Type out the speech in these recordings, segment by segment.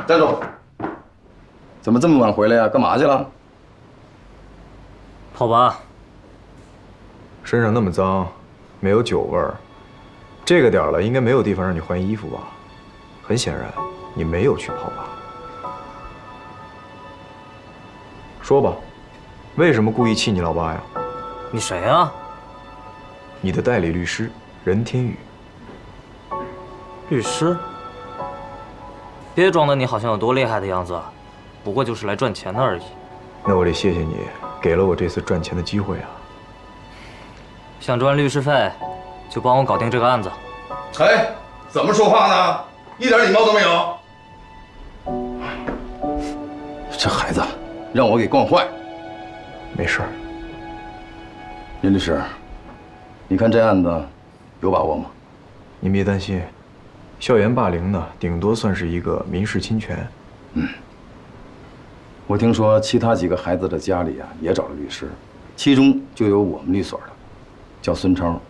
站住！怎么这么晚回来呀？干嘛去了？泡吧。身上那么脏，没有酒味儿，这个点儿了，应该没有地方让你换衣服吧？很显然，你没有去泡吧。说吧，为什么故意气你老爸呀？你谁呀？你的代理律师任天宇。律师？别装的你好像有多厉害的样子，不过就是来赚钱的而已。那我得谢谢你，给了我这次赚钱的机会啊。想赚律师费，就帮我搞定这个案子。哎，怎么说话呢？一点礼貌都没有。这孩子让我给惯坏。没事儿。任律师，你看这案子有把握吗？您别担心，校园霸凌呢，顶多算是一个民事侵权。我听说其他几个孩子的家里啊也找了律师，其中就有我们律所的，叫孙超。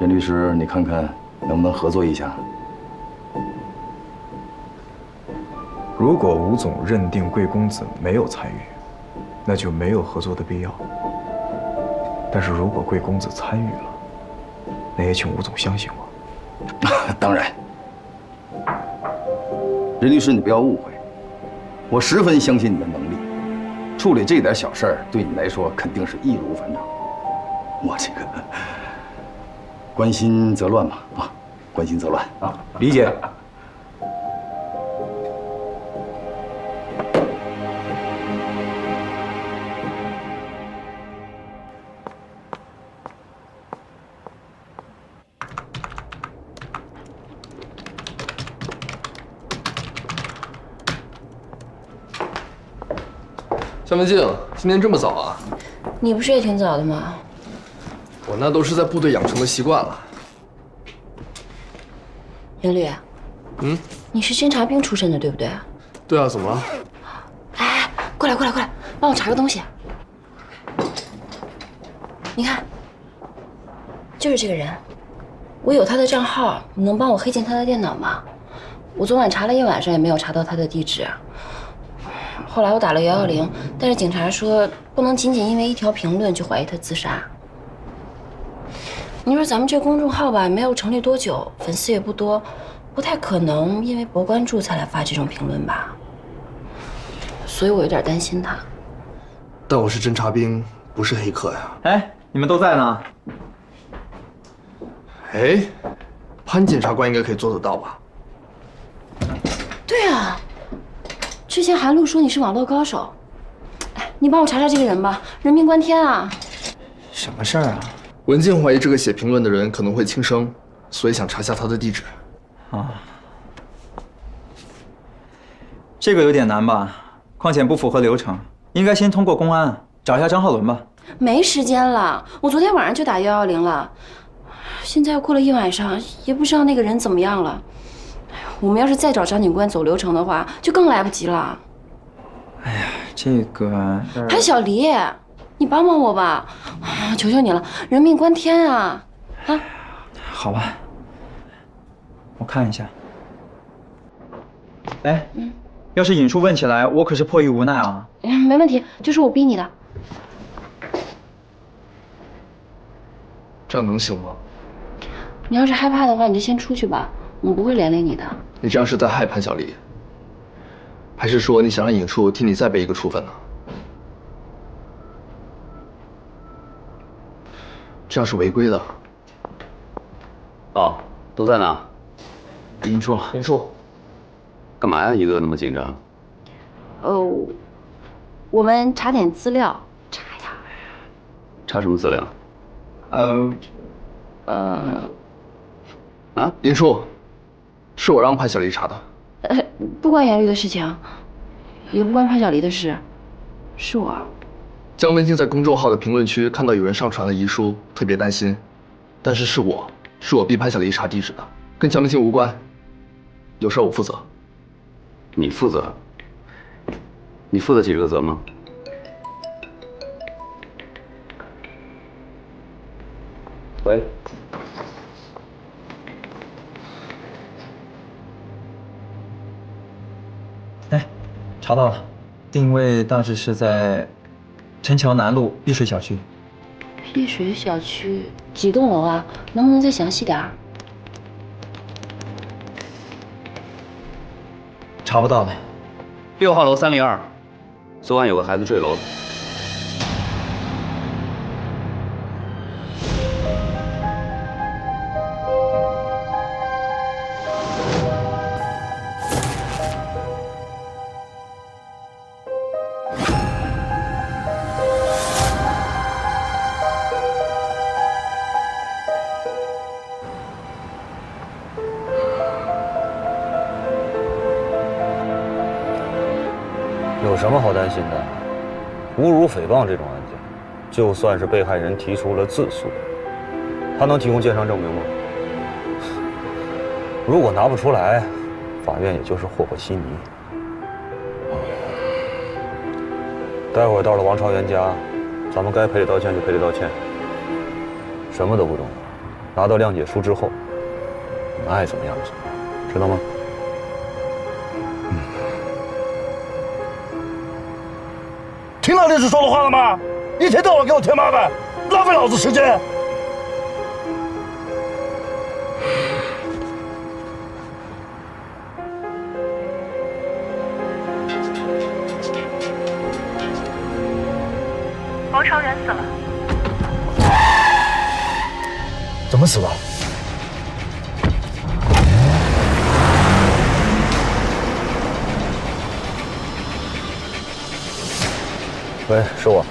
任律师，你看看能不能合作一下？如果吴总认定贵公子没有参与，那就没有合作的必要。但是如果贵公子参与了，那也请吴总相信我。当然，任律师，你不要误会，我十分相信你的能力，处理这点小事儿对你来说肯定是易如反掌。我这个关心则乱嘛，啊，关心则乱啊，理解。夏文静，今天这么早啊？你不是也挺早的吗？我那都是在部队养成的习惯了。任律，你是侦察兵出身的，对不对？对啊，怎么了？哎，过来，帮我查个东西。你看，就是这个人，我有他的账号，你能帮我黑进他的电脑吗？我昨晚查了一晚上也没有查到他的地址。后来我打了110，但是警察说不能仅仅因为一条评论就怀疑他自杀。你说咱们这公众号吧，没有成立多久，粉丝也不多，不太可能因为博关注才来发这种评论吧？所以我有点担心他。但我是侦察兵，不是黑客呀。哎，你们都在呢。哎，潘检察官应该可以做得到吧？对啊。之前韩露说你是网络高手，哎，你帮我查查这个人吧，人命关天啊！什么事儿啊？文静怀疑这个写评论的人可能会轻生，所以想查下他的地址。啊，这个有点难吧？况且不符合流程，应该先通过公安找一下张浩伦吧。没时间了，我昨天晚上就打110了，现在又过了一晚上，也不知道那个人怎么样了。我们要是再找张警官走流程的话，就更来不及了。哎呀，这个潘小黎，你帮帮我吧，求求你了，人命关天啊！啊，好吧，我看一下。哎，要是尹叔问起来，我可是迫于无奈啊。没问题，就是我逼你的。这样能行吗？你要是害怕的话，你就先出去吧，我们不会连累你的。你这样是在害潘小丽，还是说你想让尹处替你再背一个处分呢？这样是违规的。哦，都在呢。尹叔，干嘛呀？一个那么紧张？我们查点资料，查呀。查什么资料？尹处，是我让潘小丽查的。不关严律的事情，也不关潘小黎的事，是我。江文静在公众号的评论区看到有人上传了遗书，特别担心，但是是我逼潘小丽查地址的，跟江文静无关，有事我负责。你负责？你负得起这个责吗？喂。查到了，定位大致是在陈桥南路碧水小区。碧水小区几栋楼啊？能不能再详细点儿？查不到了。6号楼302，昨晚有个孩子坠楼了。有什么好担心的？侮辱诽谤这种案件，就算是被害人提出了自诉，他能提供鉴伤证明吗？如果拿不出来，法院也就是和和稀泥。待会儿到了王朝元家，咱们该赔礼道歉就赔礼道歉，什么都不动，拿到谅解书之后，你们爱怎么样就怎么样，知道吗？听到律师说的话了吗？一天到晚给我添麻烦，浪费老子时间。王朝元死了。怎么死的？喂，是我。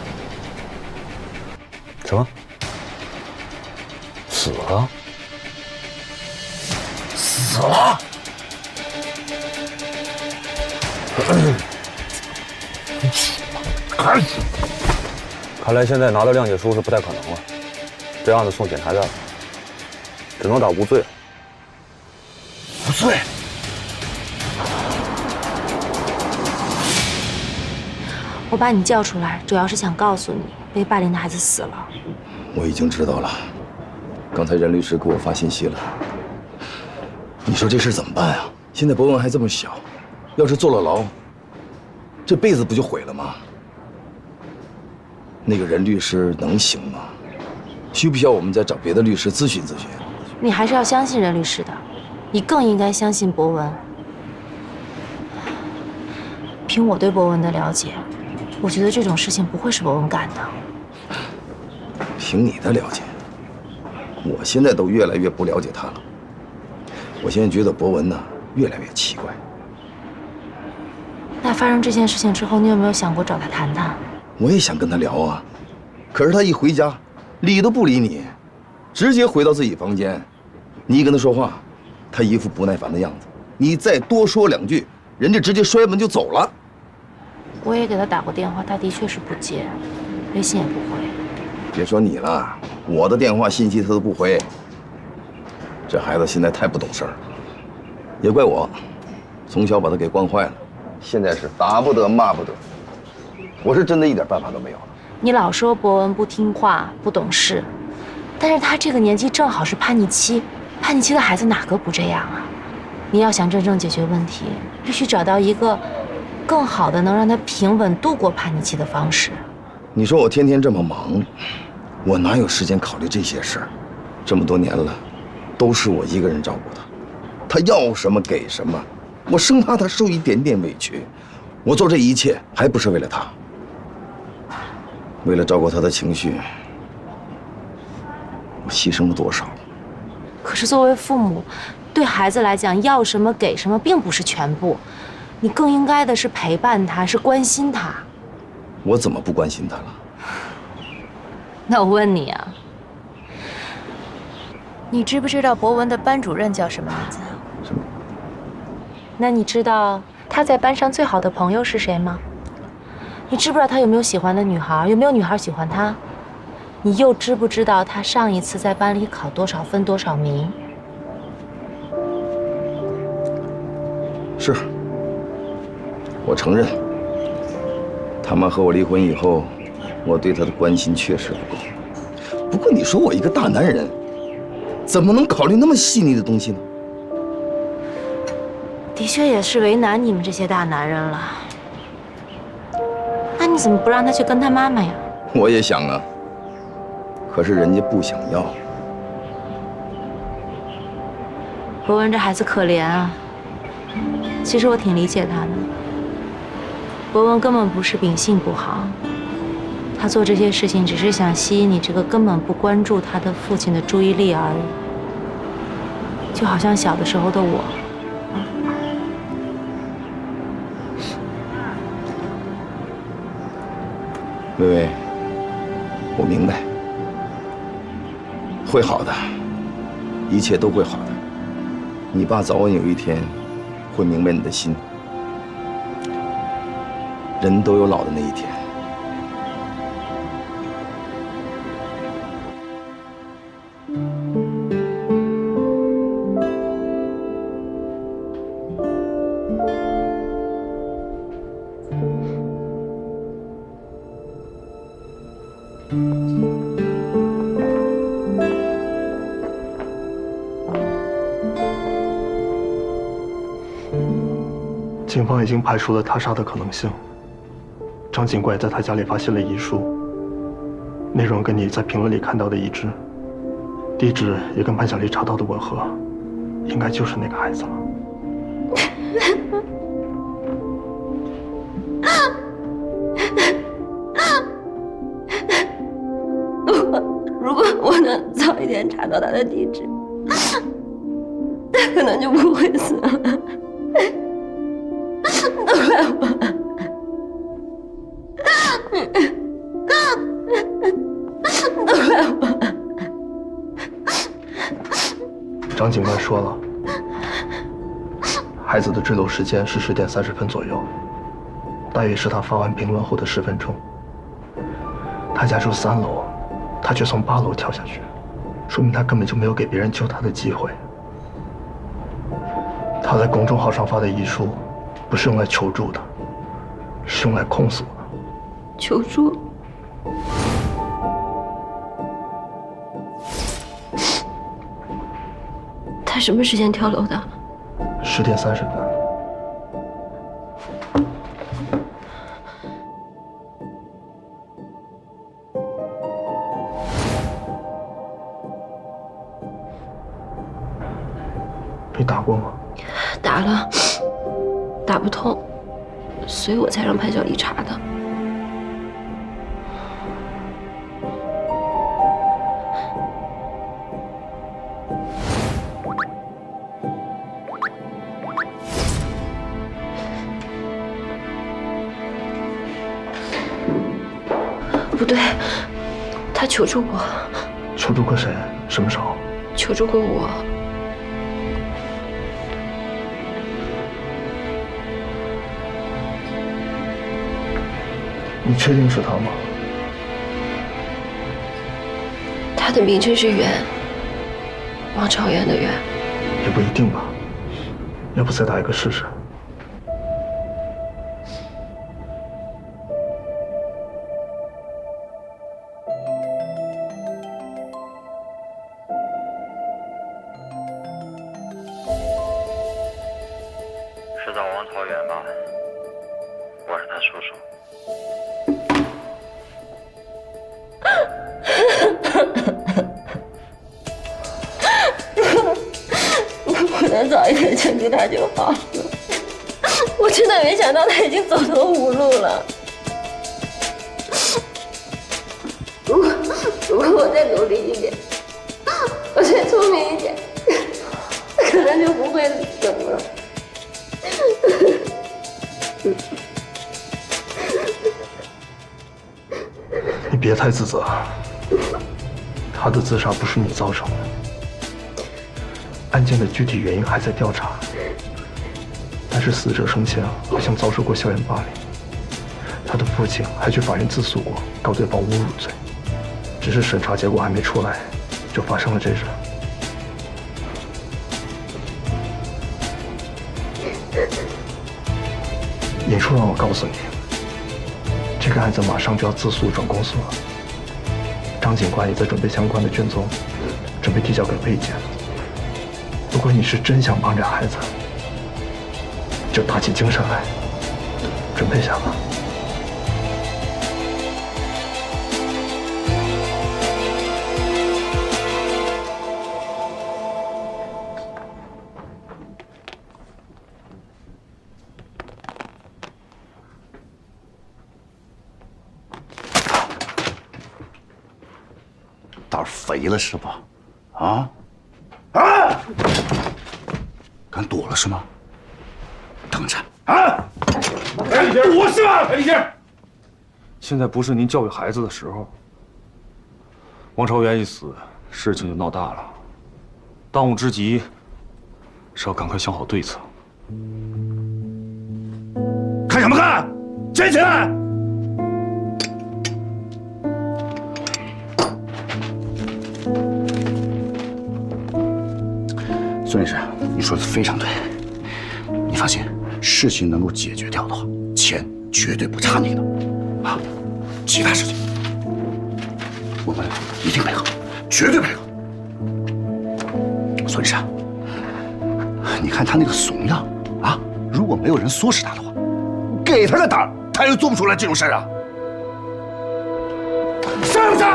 什么？死了？死了？还死？看来现在拿到谅解书是不太可能了，这案子送检察院了，只能打无罪了。无罪？我把你叫出来，主要是想告诉你，被霸凌的孩子死了。我已经知道了，刚才任律师给我发信息了。你说这事怎么办呀？现在博文还这么小，要是坐了牢，这辈子不就毁了吗？那个任律师能行吗？需不需要我们再找别的律师咨询咨询？你还是要相信任律师的，你更应该相信博文。凭我对博文的了解，我觉得这种事情不会是博文干的。凭你的了解，我现在都越来越不了解他了。我现在觉得博文呢越来越奇怪。那发生这件事情之后，你有没有想过找他谈谈？我也想跟他聊啊，可是他一回家，理都不理你，直接回到自己房间。你一跟他说话，他一副不耐烦的样子。你再多说两句，人家直接摔门就走了。我也给他打过电话，他的确是不接，微信也不回。别说你了，我的电话信息他都不回。这孩子现在太不懂事儿了，也怪我，从小把他给惯坏了，现在是打不得骂不得。我是真的一点办法都没有了。你老说博文不听话、不懂事，但是他这个年纪正好是叛逆期，叛逆期的孩子哪个不这样啊？你要想真正解决问题，必须找到一个更好的能让他平稳度过叛逆期的方式。你说我天天这么忙，我哪有时间考虑这些事儿？这么多年了，都是我一个人照顾他，他要什么给什么，我生怕他受一点点委屈。我做这一切还不是为了他？为了照顾他的情绪，我牺牲了多少？可是作为父母，对孩子来讲，要什么给什么并不是全部，你更应该的是陪伴他，是关心他。我怎么不关心他了？那我问你啊，你知不知道博文的班主任叫什么名字？什么？那你知道他在班上最好的朋友是谁吗？你知不知道他有没有喜欢的女孩？有没有女孩喜欢他？你又知不知道他上一次在班里考多少分多少名？是，我承认，他妈和我离婚以后，我对他的关心确实不够。不过你说我一个大男人，怎么能考虑那么细腻的东西呢？的确也是为难你们这些大男人了。你怎么不让他去跟他妈妈呀？我也想啊，可是人家不想要。博文这孩子可怜啊，其实我挺理解他的。博文根本不是秉性不好，他做这些事情只是想吸引你这个根本不关注他的父亲的注意力而已，就好像小的时候的我。薇薇，我明白，会好的，一切都会好的。你爸早晚有一天会明白你的心，人都有老的那一天。警方已经排除了他杀的可能性。张警官也在他家里发现了遗书，内容跟你在评论里看到的一致，地址也跟潘晓丽查到的吻合，应该就是那个孩子了。如果我能早一点查到他的地址，他可能就不会死了。都怪我。都怪我。张警官说了，孩子的坠楼时间是10点30分左右，大约是他发完评论后的10分钟。他家住3楼，他却从8楼跳下去，说明他根本就没有给别人救他的机会。他在公众号上发的遗书，不是用来求助的，是用来控诉的。求助？他什么时间跳楼的？10点30分。你打过吗？打了，打不通，所以我才让潘晓丽查的。不对，他求助过。求助过谁？什么时候？求助过我。你确定是他吗？他的名称是袁，王朝元的袁。也不一定吧，要不再打一个试试？是找王朝元吧？我是他叔叔。我能早一点救助他就好了。我真的没想到他已经走投无路了。如果我再努力一点，我再聪明一点，可能就不会死了。你别太自责，他的自杀不是你造成的，案件的具体原因还在调查，但是死者生前好像遭受过校园霸凌，他的父亲还去法院自诉过，告对方侮辱罪，只是审查结果还没出来，就发生了这事。尹叔让我告诉你，这个案子马上就要自诉转公诉了。张警官也在准备相关的卷宗，准备递交给魏检。如果你是真想帮这孩子，就打起精神来，准备下吧。胆肥了是吧？啊？啊！敢躲了是吗？等着啊！躲是吧？李静，现在不是您教育孩子的时候。王朝元一死，事情就闹大了。当务之急是要赶快想好对策。看什么看？站起来！孙律师，你说的非常对。你放心，事情能够解决掉的话，钱绝对不差你的。啊，其他事情我们一定配合，绝对配合。孙律师，你看他那个怂样啊，如果没有人唆使他的话，给他个胆儿，他又做不出来这种事儿啊！上去！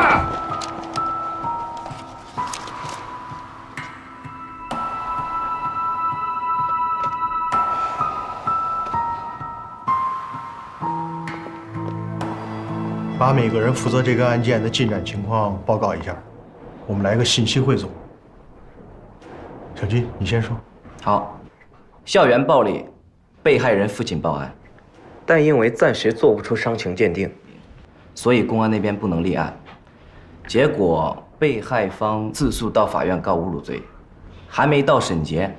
把每个人负责这个案件的进展情况报告一下，我们来个信息汇总。小金，你先说。好，校园暴力，被害人父亲报案，但因为暂时做不出伤情鉴定，所以公安那边不能立案。结果被害方自诉到法院告侮辱罪，还没到审结，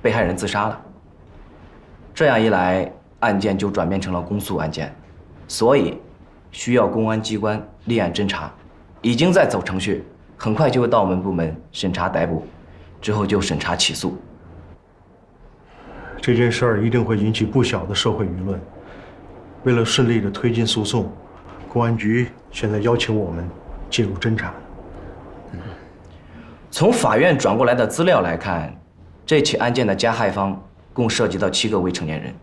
被害人自杀了。这样一来，案件就转变成了公诉案件，所以需要公安机关立案侦查，已经在走程序，很快就会到我们部门审查逮捕，之后就审查起诉。这件事儿一定会引起不小的社会舆论。为了顺利的推进诉讼，公安局现在邀请我们介入侦查。从法院转过来的资料来看，这起案件的加害方共涉及到7个未成年人，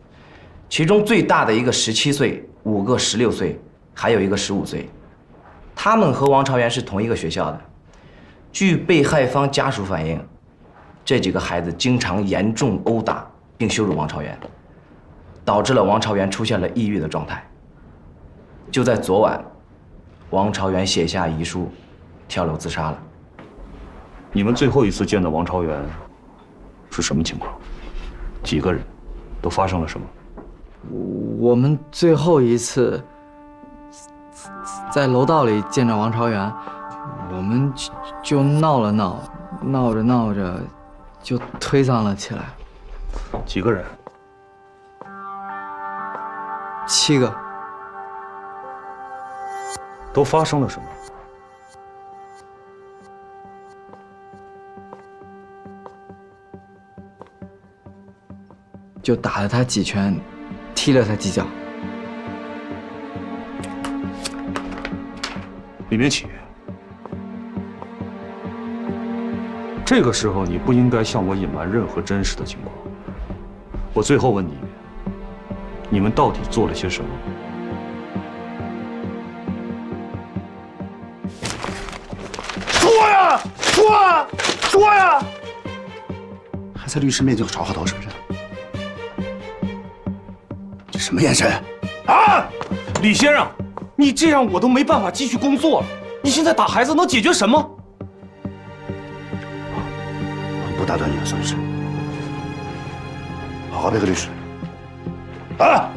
其中最大的一个17岁，5个16岁，还有一个15岁。他们和王朝元是同一个学校的。据被害方家属反映，这几个孩子经常严重殴打并羞辱王朝元，导致了王朝元出现了抑郁的状态。就在昨晚，王朝元写下遗书，跳楼自杀了。你们最后一次见到王朝元是什么情况？几个人？都发生了什么？我们最后一次在楼道里见着王朝元，我们就闹了闹，闹着闹着就推搡了起来。几个人？7个。都发生了什么？就打了他几拳，踢了他几脚。李明启，这个时候你不应该向我隐瞒任何真实的情况。我最后问你一遍，你们到底做了些什么？说呀，说啊，说呀！还在律师面前耍滑头是不是？这什么眼神？啊！李先生，你这样我都没办法继续工作了。你现在打孩子能解决什么？不打断你了，孙律师。好好配合律师。啊！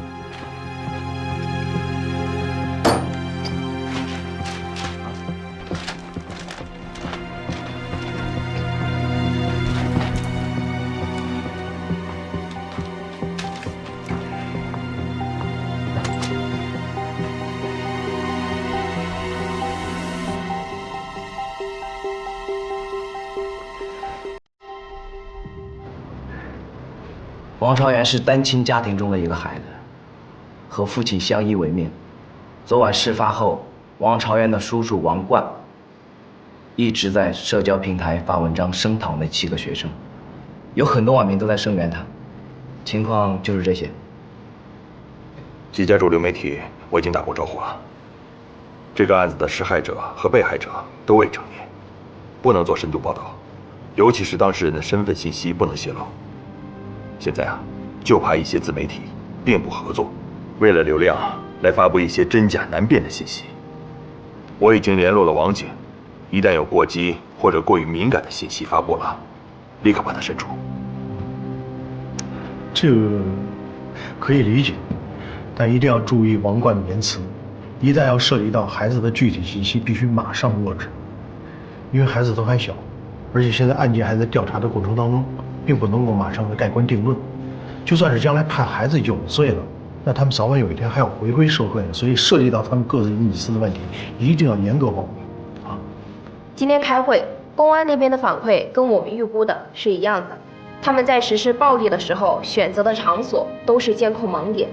王朝元是单亲家庭中的一个孩子，和父亲相依为命。昨晚事发后，王朝元的叔叔王冠一直在社交平台发文章声讨那7个学生，有很多网民都在声援他。情况就是这些。几家主流媒体我已经打过招呼了。这个案子的施害者和被害者都未成年，不能做深度报道，尤其是当事人的身份信息不能泄露。现在啊，就怕一些自媒体并不合作，为了流量来发布一些真假难辨的信息。我已经联络了王警，一旦有过激或者过于敏感的信息发布了，立刻把它删除。这个可以理解，但一定要注意王冠的言辞。一旦要涉及到孩子的具体信息，必须马上遏制，因为孩子都还小，而且现在案件还在调查的过程当中，并不能够马上的盖棺定论。就算是将来判孩子有罪了，那他们早晚有一天还要回归社会的，所以涉及到他们个人隐私的问题，一定要严格保护。今天开会，公安那边的反馈跟我们预估的是一样的。他们在实施暴力的时候选择的场所都是监控盲点，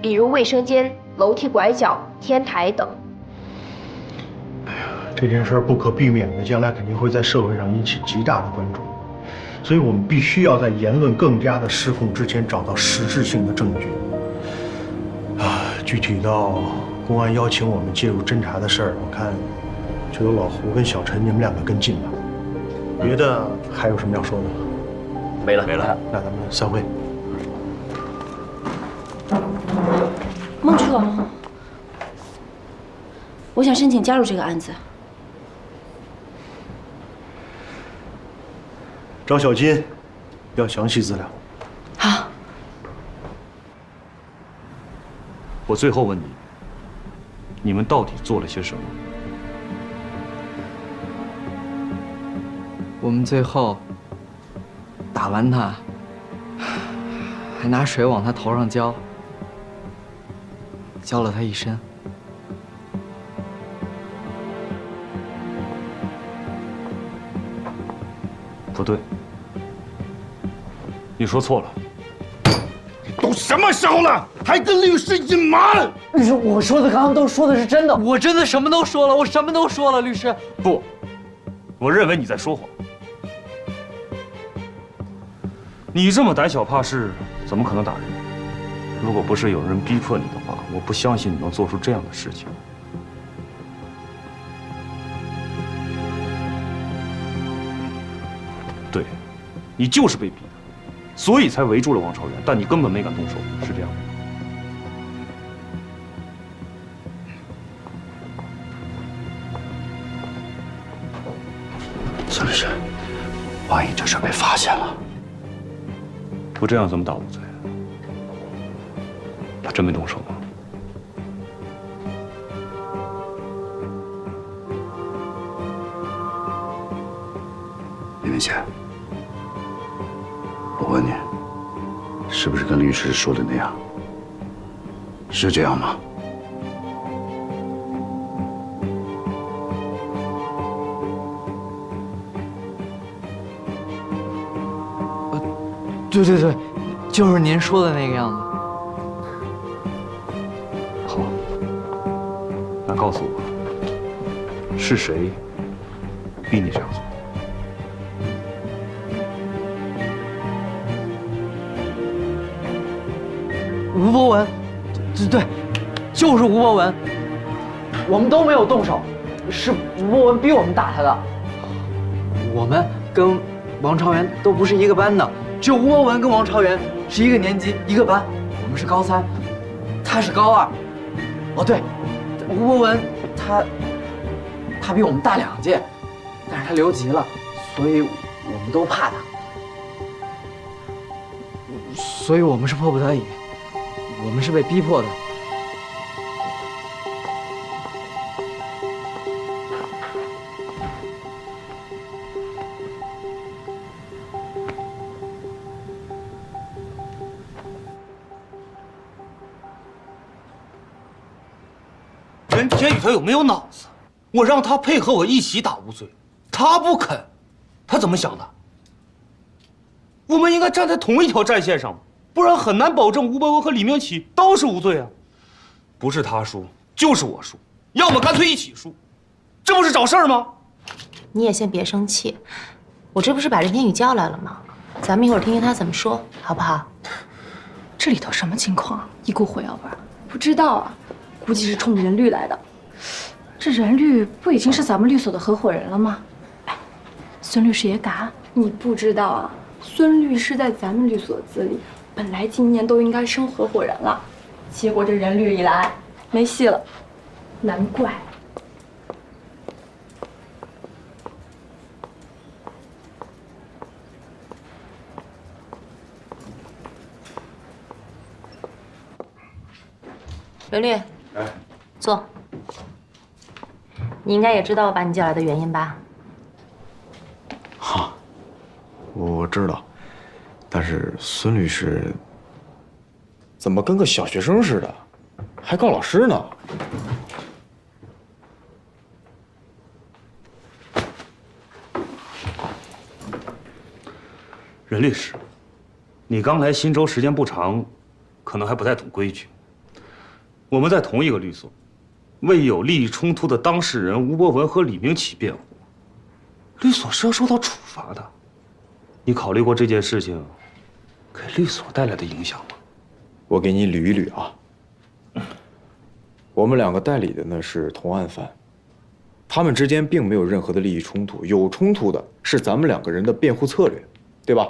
比如卫生间、楼梯拐角、天台等。这件事不可避免的，将来肯定会在社会上引起极大的关注，所以我们必须要在言论更加的失控之前，找到实质性的证据。具体到公安邀请我们介入侦查的事儿，我看就由老胡跟小陈你们两个跟进吧。别的还有什么要说的？没了。那咱们散会。孟处，我想申请加入这个案子。张小金，要详细资料。好。我最后问你，你们到底做了些什么？我们最后打完他，还拿水往他头上浇，浇了他一身。不对，你说错了。都什么时候了，还跟律师隐瞒？律师，我说的刚刚都说的是真的，我真的什么都说了，我什么都说了，律师。不，我认为你在说谎。你这么胆小怕事，怎么可能打人？如果不是有人逼迫你的话，我不相信你能做出这样的事情。对，你就是被逼的，所以才围住了王朝元，但你根本没敢动手，是这样吗？孙律师，万一这事被发现了，不这样怎么打无罪？他真没动手吗？李文贤，我问你，是不是跟律师说的那样？是这样吗？对对对，就是您说的那个样子。好，那告诉我，是谁逼你这样做？吴博文，对，就是吴博文，我们都没有动手，是吴博文逼我们打他的。我们跟王朝元都不是一个班的，只有吴博文跟王朝元是一个年级一个班，我们是高3，他是高2。哦对，吴博文他比我们大2届，但是他留级了，所以我们都怕他，所以我们是迫不得已。我们是被逼迫的。任天宇他有没有脑子？我让他配合我一起打无罪，他不肯，他怎么想的？我们应该站在同一条战线上，不然很难保证吴伯文和李明启都是无罪啊。不是他输，就是我输，要么干脆一起输，这不是找事儿吗？你也先别生气，我这不是把任天宇叫来了吗？咱们一会儿听听他怎么说，好不好？这里头什么情况啊？一股火药味，不知道啊，估计是冲着任律来的。这任律不已经是咱们律所的合伙人了吗？哎，孙律师也敢？你不知道啊，孙律师在咱们律所资历，本来今年都应该升合伙人了，结果这任律一来，没戏了。难怪。刘律，坐。你应该也知道我把你叫来的原因吧？哈，我知道，但是孙律师怎么跟个小学生似的，还告老师呢？任律师，你刚来新州时间不长，可能还不太懂规矩。我们在同一个律所，为有利益冲突的当事人吴博文和李明启辩护，律所是要受到处罚的。你考虑过这件事情给律所带来的影响吗？我给你捋一捋啊。我们两个代理的呢是同案犯，他们之间并没有任何的利益冲突，有冲突的是咱们两个人的辩护策略，对吧？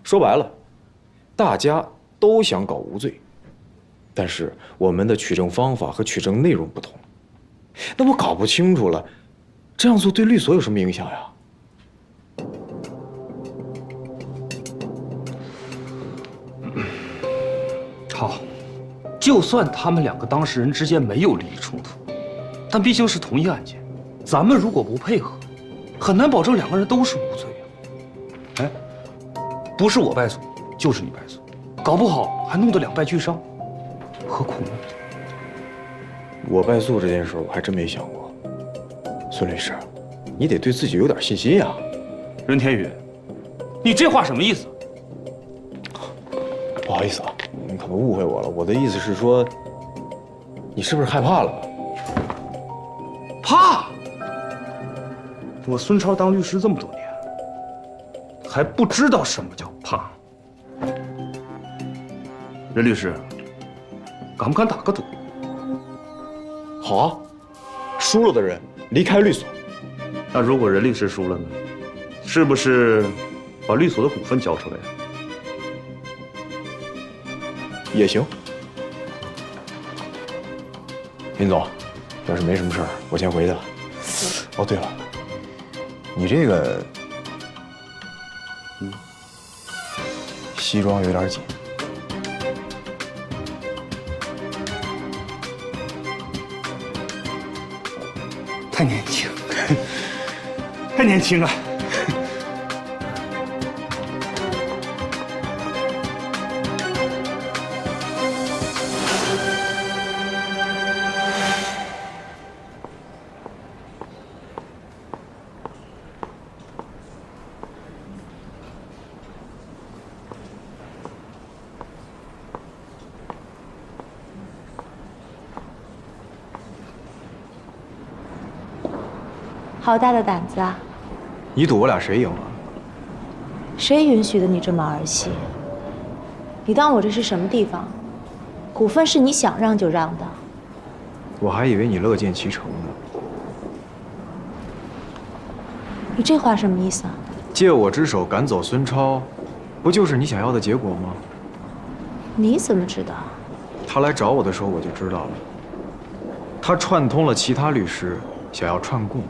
说白了，大家都想搞无罪，但是我们的取证方法和取证内容不同。那我搞不清楚了，这样做对律所有什么影响呀？好，就算他们两个当事人之间没有利益冲突，但毕竟是同一案件，咱们如果不配合，很难保证两个人都是无罪呀。哎，不是我败诉，就是你败诉，搞不好还弄得两败俱伤，何苦呢？我败诉这件事我还真没想过。孙律师，你得对自己有点信心呀。任天宇，你这话什么意思？不好意思啊，你可能误会我了。我的意思是说，你是不是害怕了？怕？我孙超当律师这么多年，还不知道什么叫怕。任律师，敢不敢打个赌？好啊，输了的人离开律所。那如果任律师输了呢？是不是把律所的股份交出来呀？也行。林总，要是没什么事儿，我先回去了。哦，对了，你这个，西装有点紧。太年轻，太年轻了。好大的胆子啊！你赌我俩谁赢了？谁允许的你这么儿戏？你当我这是什么地方？股份是你想让就让的。我还以为你乐见其成呢。你这话什么意思啊？借我之手赶走孙超，不就是你想要的结果吗？你怎么知道？他来找我的时候我就知道了。他串通了其他律师，想要串供。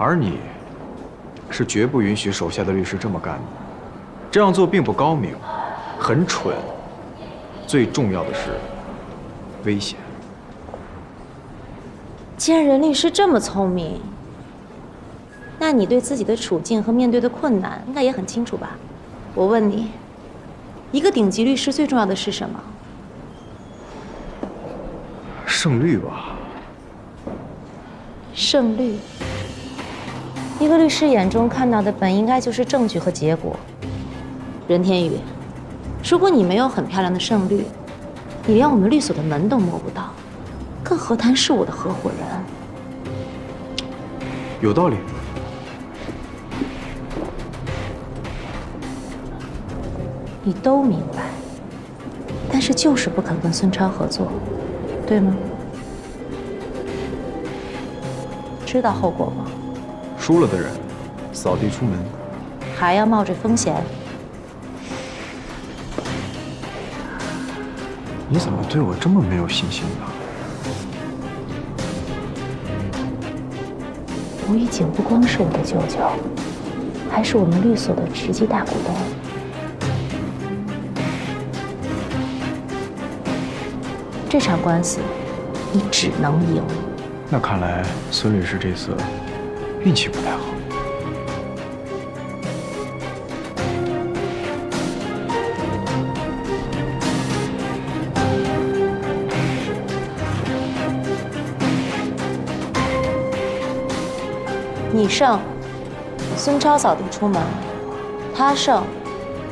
而你，是绝不允许手下的律师这么干的。这样做并不高明，很蠢。最重要的是，危险。既然任律师这么聪明，那你对自己的处境和面对的困难应该也很清楚吧？我问你，一个顶级律师最重要的是什么？胜率吧。胜率。一个律师眼中看到的本应该就是证据和结果。任天宇，如果你没有很漂亮的胜率，你连我们律所的门都摸不到，更何谈是我的合伙人？有道理。你都明白，但是就是不肯跟孙超合作，对吗？知道后果吗？输了的人，扫地出门。还要冒着风险？你怎么对我这么没有信心呢？吴玉景不光是我的舅舅，还是我们律所的实际大股东。这场官司你只能赢。那看来孙律师这次运气不太好。你胜，孙超扫地出门；他胜，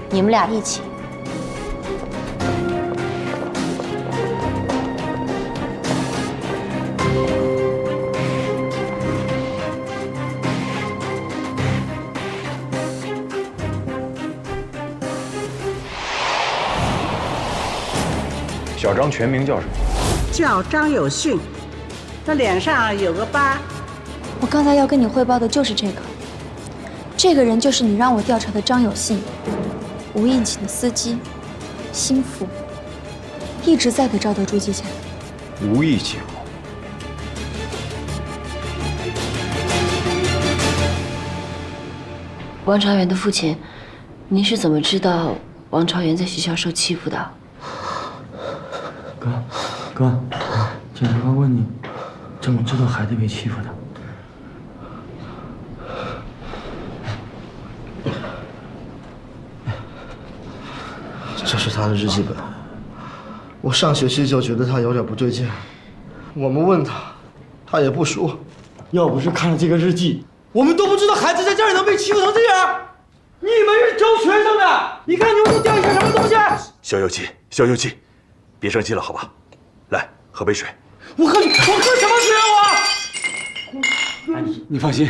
你们俩一起。小张全名叫什么？叫张有信，他脸上有个疤。我刚才要跟你汇报的就是这个。这个人就是你让我调查的张有信，无印请的司机，心腹，一直在给赵德珠借钱。无意请。王朝元的父亲，您是怎么知道王朝元在学校受欺负的？哥，检察官问你，怎么知道孩子被欺负的？这是他的日记本。我上学期就觉得他有点不对劲，我们问他，他也不说。要不是看了这个日记，我们都不知道孩子在这儿能被欺负成这样。你们是招学生的，你看你们掉一些什么东西？消消气，消消气，别生气了，好吧？来，喝杯水。我喝什么水啊我？你放心，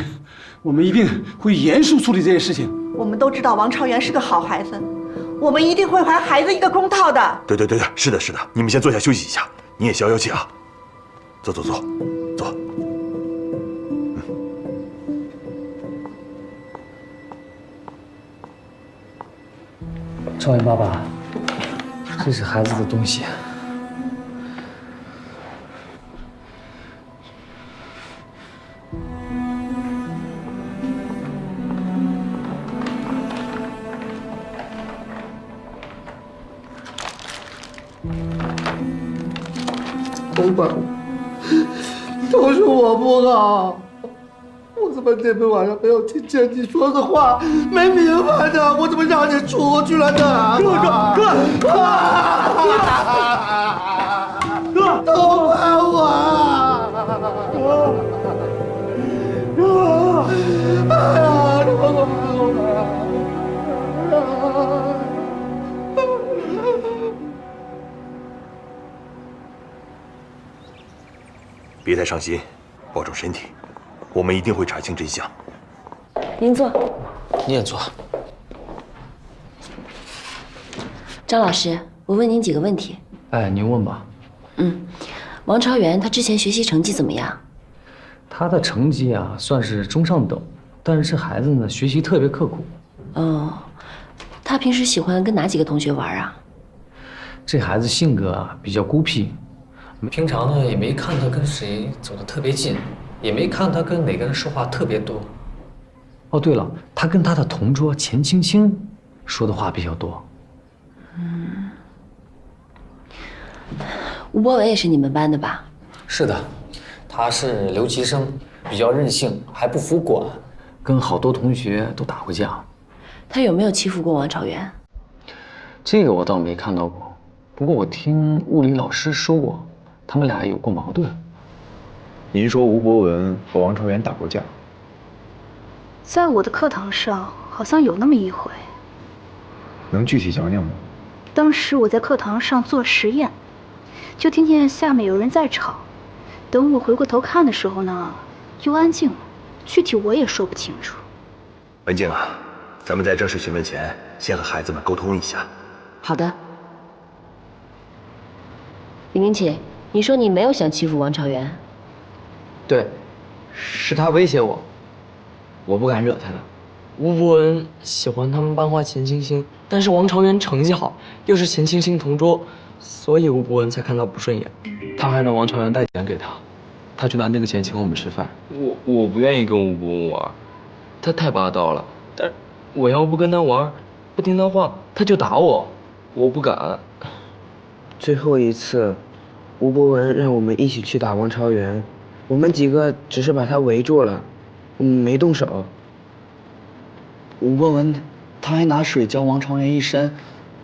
我们一定会严肃处理这件事情。我们都知道王朝元是个好孩子，我们一定会还孩子一个公道的。对，是的，你们先坐下休息一下，你也消消气啊。坐。朝元爸爸，这是孩子的东西。都怪我，都是我不好。我怎么那天晚上没有听见你说的话，没明白呢？我怎么让你出去了呢？哥，都怪我！哎呀，这我怎么别太伤心，保重身体，我们一定会查清真相。您坐。你也坐。张老师，我问您几个问题。哎，您问吧。王朝元他之前学习成绩怎么样？他的成绩啊，算是中上等，但是这孩子呢，学习特别刻苦。哦，他平时喜欢跟哪几个同学玩啊？这孩子性格啊比较孤僻，平常呢也没看他跟谁走得特别近，也没看他跟哪个人说话特别多。哦，对了，他跟他的同桌钱青青说的话比较多。吴博文也是你们班的吧？是的，他是留级生，比较任性，还不服管，跟好多同学都打过架。他有没有欺负过王朝元？这个我倒没看到过，不过我听物理老师说过，他们俩有过矛盾。您说吴博文和王朝元打过架？在我的课堂上好像有那么一回。能具体讲讲吗？当时我在课堂上做实验，就听见下面有人在吵。等我回过头看的时候呢，又安静了，具体我也说不清楚。文静啊，咱们在正式询问前，先和孩子们沟通一下。好的。李明启，你说你没有想欺负王朝元？对，是他威胁我，我不敢惹他的。吴博文喜欢他们班花钱青青，但是王朝元成绩好，又是钱青青同桌，所以吴博文才看他不顺眼。他还让王朝元带钱给他，他就拿那个钱请我们吃饭。我不愿意跟吴博文玩，他太霸道了。但我要不跟他玩，不听他话，他就打我，我不敢。最后一次，吴博文让我们一起去打王朝元，我们几个只是把他围住了，没动手。吴博文他还拿水浇王朝元一身，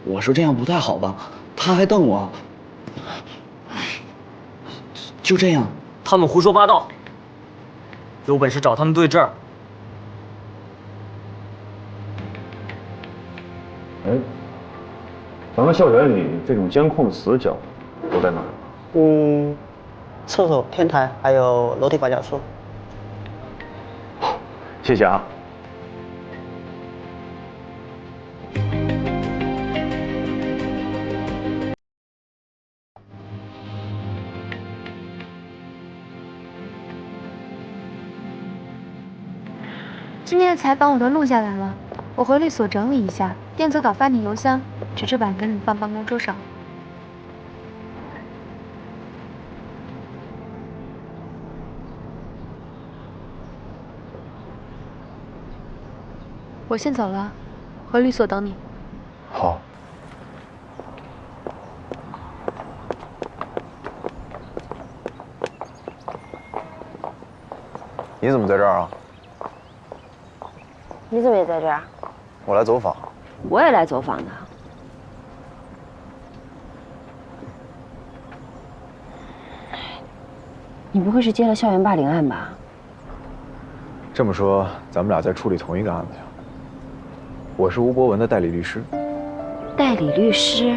我说这样不太好吧，他还瞪我。就这样，他们胡说八道，有本事找他们对证。哎，咱们校园里这种监控的死角都在哪儿？厕所、天台还有楼梯拐角处。谢谢啊。今天的采访我都录下来了，我回律所整理一下，电子稿发你邮箱，纸质版跟你放办公桌上。我先走了，回律所等你。好。你怎么在这儿啊？你怎么也在这儿？我来走访。我也来走访的。你不会是接了校园霸凌案吧？这么说，咱们俩在处理同一个案子呀？我是吴博文的代理律师。代理律师？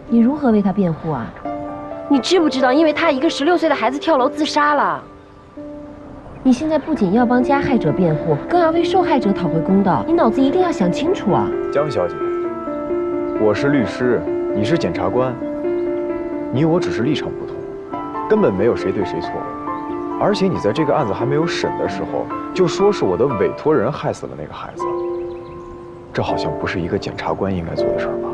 你如何为他辩护啊？你知不知道，因为他一个16岁的孩子跳楼自杀了？你现在不仅要帮加害者辩护，更要为受害者讨回公道。你脑子一定要想清楚啊！江小姐，我是律师，你是检察官，你我只是立场不同，根本没有谁对谁错。而且你在这个案子还没有审的时候，就说是我的委托人害死了那个孩子，这好像不是一个检察官应该做的事儿吧？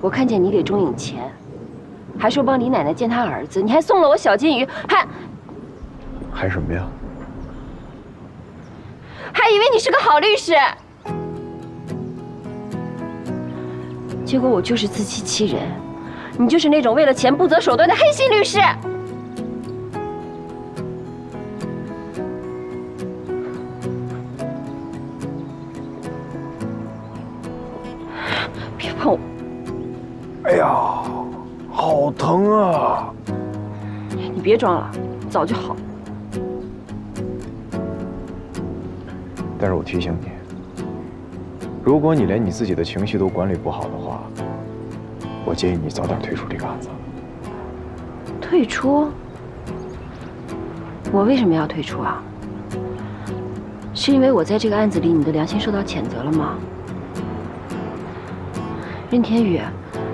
我看见你给钟颖钱。还说帮李奶奶见她儿子，你还送了我小金鱼，还什么呀？还以为你是个好律师，结果我就是自欺欺人，你就是那种为了钱不择手段的黑心律师。别碰我！哎呀！好疼啊！你别装了，早就好了。但是我提醒你，如果你连你自己的情绪都管理不好的话，我建议你早点退出这个案子。退出？我为什么要退出啊？是因为我在这个案子里，你的良心受到谴责了吗？任天宇。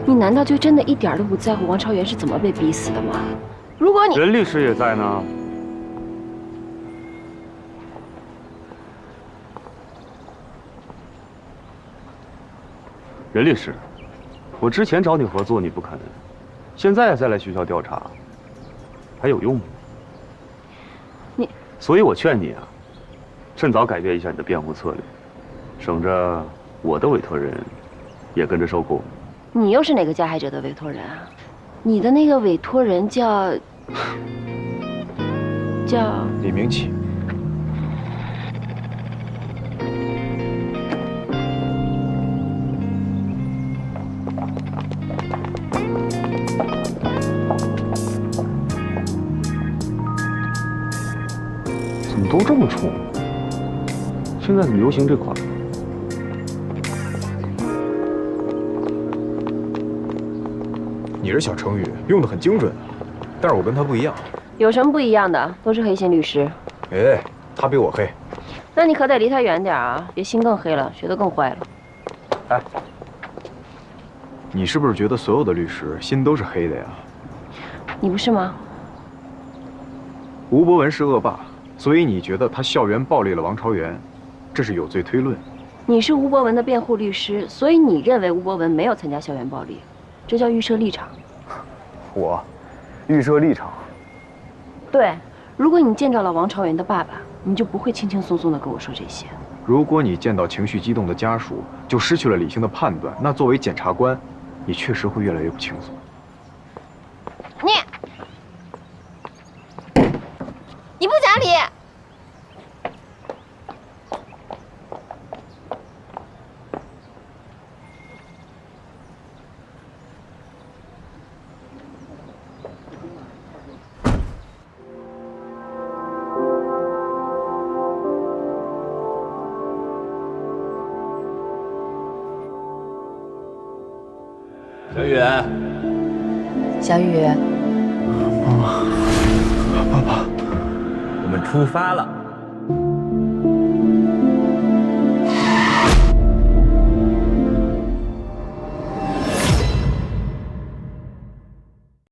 你难道就真的一点都不在乎王朝元是怎么被逼死的吗？如果你任律师也在呢。任律师，我之前找你合作你不肯，现在再来学校调查，还有用吗？所以我劝你啊，趁早改变一下你的辩护策略，省着我的委托人也跟着受苦。你又是哪个加害者的委托人啊？你的那个委托人叫李明启。怎么都这么冲？现在很流行这款。你这小成语用得很精准，但是我跟他不一样。有什么不一样的？都是黑心律师。哎，他比我黑。那你可得离他远点啊，别心更黑了，学得更坏了。哎，你是不是觉得所有的律师心都是黑的呀？你不是吗？吴博文是恶霸，所以你觉得他校园暴力了王朝元，这是有罪推论。你是吴博文的辩护律师，所以你认为吴博文没有参加校园暴力。这叫预设立场。我预设立场。对，如果你见着了王朝元的爸爸，你就不会轻轻松松的跟我说这些。如果你见到情绪激动的家属就失去了理性的判断，那作为检察官，你确实会越来越不轻松。你不讲理！小雨，小雨，爸爸，我们出发了。